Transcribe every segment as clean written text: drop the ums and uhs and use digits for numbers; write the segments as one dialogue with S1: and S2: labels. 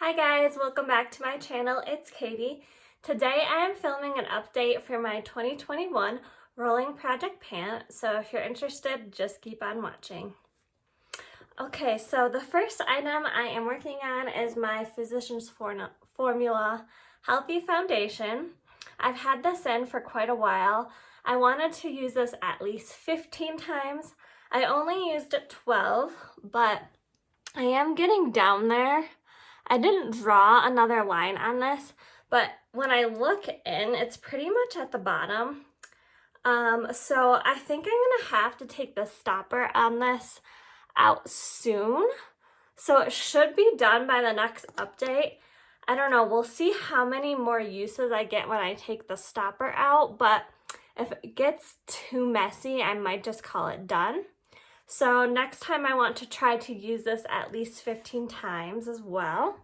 S1: Hi guys, welcome back to my channel. It's Katie. Today I am filming an update for my 2021 rolling project pan, so if you're interested, just keep on watching. Okay, so the first item I am working on is my Physicians Formula Healthy Foundation. I've had this in for quite a while. I wanted to use this at least 15 times. I only used it 12, but I am getting down there. I didn't draw another line on this, but when I look in, it's pretty much at the bottom. So I think I'm gonna have to take the stopper on this out soon. So it should be done by the next update. I don't know, we'll see how many more uses I get when I take the stopper out, but if it gets too messy, I might just call it done. So next time I want to try to use this at least 15 times as well.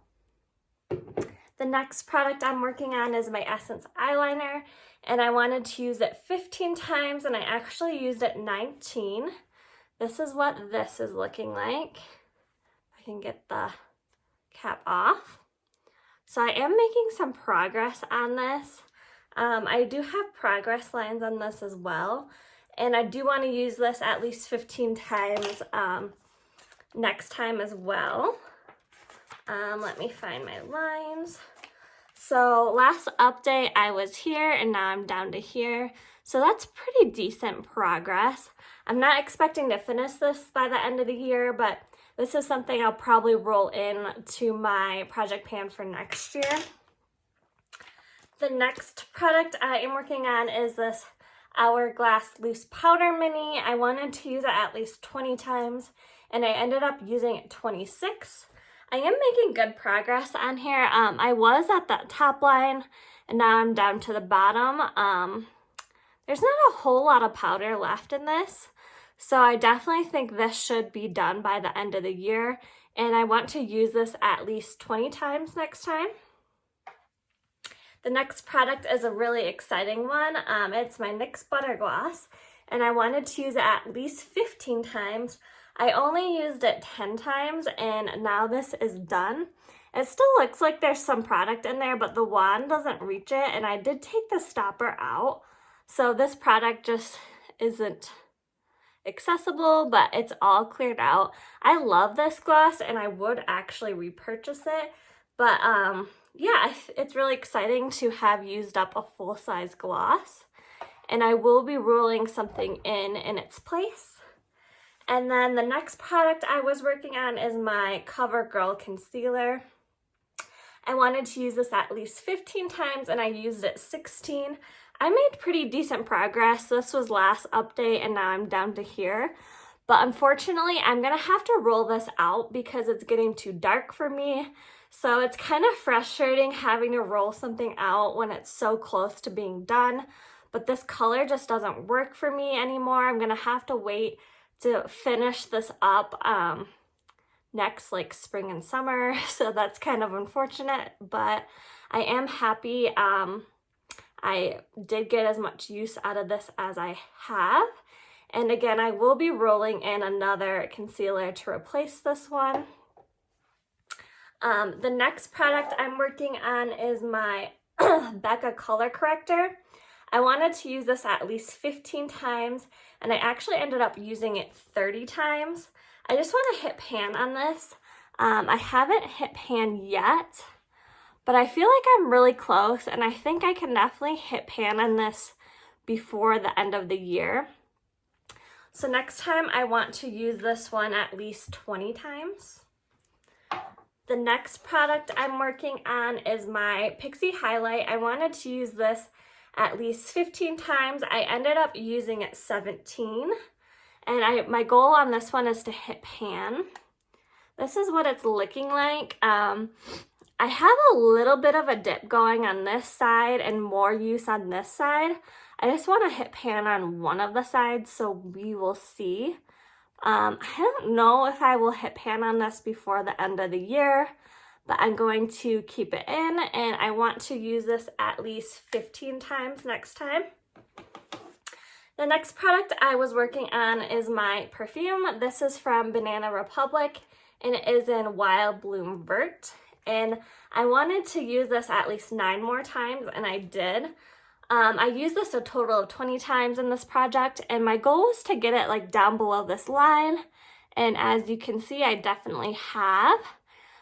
S1: The next product I'm working on is my Essence eyeliner, and I wanted to use it 15 times and I actually used it 19. This is what this is looking like. I can get the cap off. So I am making some progress on this. I do have progress lines on this as well. And I do want to use this at least 15 times next time as well. Let me find my lines. So last update I was here and now I'm down to here. So that's pretty decent progress. I'm not expecting to finish this by the end of the year, but this is something I'll probably roll in to my project pan for next year. The next product I am working on is this Hourglass Loose Powder Mini. I wanted to use it at least 20 times and I ended up using it 26. I am making good progress on here. I was at the top line and now I'm down to the bottom. There's not a whole lot of powder left in this, so I definitely think this should be done by the end of the year, and I want to use this at least 20 times next time. The next product is a really exciting one. It's my NYX Butter Gloss, and I wanted to use it at least 15 times. I only used it 10 times, and now this is done. It still looks like there's some product in there, but the wand doesn't reach it, and I did take the stopper out. So this product just isn't accessible, but it's all cleared out. I love this gloss, and I would actually repurchase it, but yeah, it's really exciting to have used up a full-size gloss, and I will be rolling something in its place. And then the next product I was working on is my CoverGirl Concealer. I wanted to use this at least 15 times and I used it 16. I made pretty decent progress. This was last update and now I'm down to here. But unfortunately, I'm gonna have to roll this out because it's getting too dark for me. So it's kind of frustrating having to roll something out when it's so close to being done. But this color just doesn't work for me anymore. I'm gonna have to wait to finish this up next like spring and summer, so that's kind of unfortunate, but I am happy I did get as much use out of this as I have. And again, I will be rolling in another concealer to replace this one. The next product I'm working on is my Becca color corrector. I wanted to use this at least 15 times, and I actually ended up using it 30 times. I just want to hit pan on this. I haven't hit pan yet, but I feel like I'm really close, and I think I can definitely hit pan on this before the end of the year. So next time I want to use this one at least 20 times. The next product I'm working on is my Pixie highlight. I wanted to use this at least 15 times. I ended up using it 17. And my goal on this one is to hit pan. This is what it's looking like. I have a little bit of a dip going on this side and more use on this side. I just want to hit pan on one of the sides, so we will see. I don't know if I will hit pan on this before the end of the year, but I'm going to keep it in, and I want to use this at least 15 times next time. The next product I was working on is my perfume. This is from Banana Republic, and it is in Wild Bloom Vert. and I wanted to use this at least 9 more times, and I did. I used this a total of 20 times in this project, and my goal was to get it like down below this line, and as you can see, I definitely have.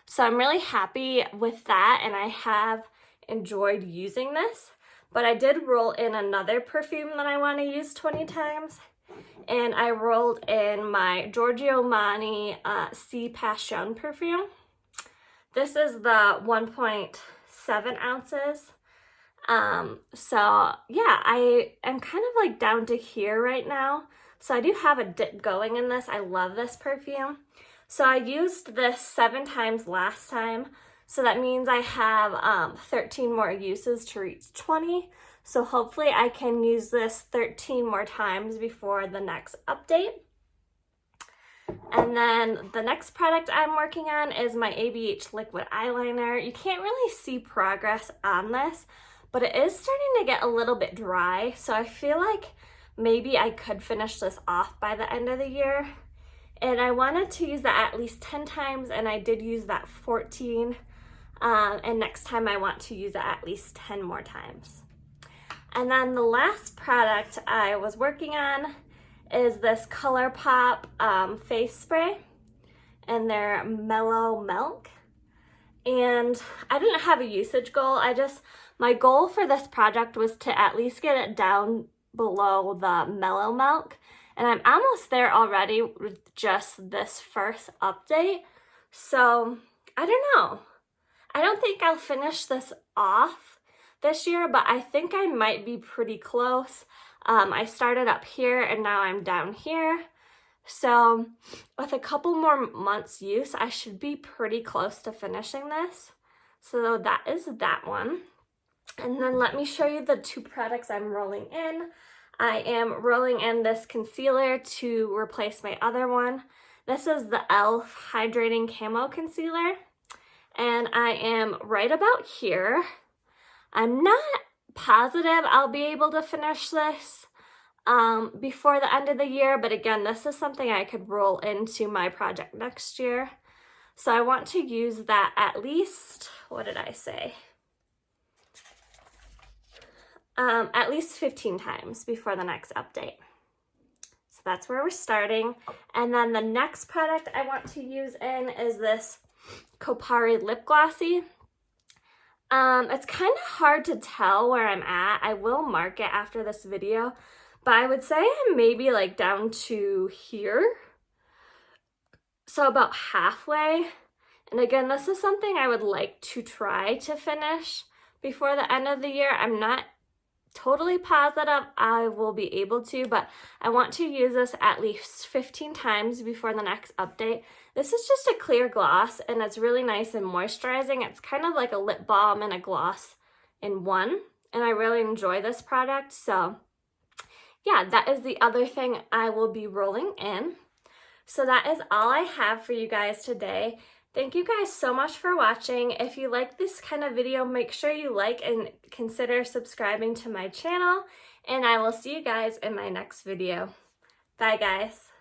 S1: So I'm really happy with that, and I have enjoyed using this. But I did roll in another perfume that I want to use 20 times, and I rolled in my Giorgio Armani C Passion perfume. This is the 1.7 ounces. So yeah, I am kind of like down to here right now. So I do have a dip going in this. I love this perfume. So I used this 7 times last time. So that means I have 13 more uses to reach 20. So hopefully I can use this 13 more times before the next update. And then the next product I'm working on is my ABH liquid eyeliner. You can't really see progress on this, but it is starting to get a little bit dry. So I feel like maybe I could finish this off by the end of the year. And I wanted to use that at least 10 times, and I did use that 14. And next time I want to use it at least 10 more times. And then the last product I was working on is this ColourPop face spray, and they're Mellow Milk. And I didn't have a usage goal. My goal for this project was to at least get it down below the Mellow Milk. And I'm almost there already with just this first update. So I don't know. I don't think I'll finish this off this year, but I think I might be pretty close. I started up here and now I'm down here. So with a couple more months use, I should be pretty close to finishing this. So that is that one. And then let me show you the 2 products I'm rolling in. I am rolling in this concealer to replace my other one. This is the e.l.f. Hydrating Camo Concealer. And I am right about here. I'm not positive I'll be able to finish this before the end of the year, but again, this is something I could roll into my project next year. So I want to use that at least, what did I say? At least 15 times before the next update. So that's where we're starting. And then the next product I want to use in is this Copari lip glossy. It's kind of hard to tell where I'm at. I will mark it after this video, but I would say I'm maybe like down to here. So about halfway. And again, this is something I would like to try to finish before the end of the year. I'm not totally positive I will be able to, but I want to use this at least 15 times before the next update. This is just a clear gloss, and it's really nice and moisturizing. It's kind of like a lip balm and a gloss in one, and I really enjoy this product. So yeah, that is the other thing I will be rolling in. So that is all I have for you guys today. Thank you guys so much for watching. If you like this kind of video, make sure you like and consider subscribing to my channel, and I will see you guys in my next video. Bye guys.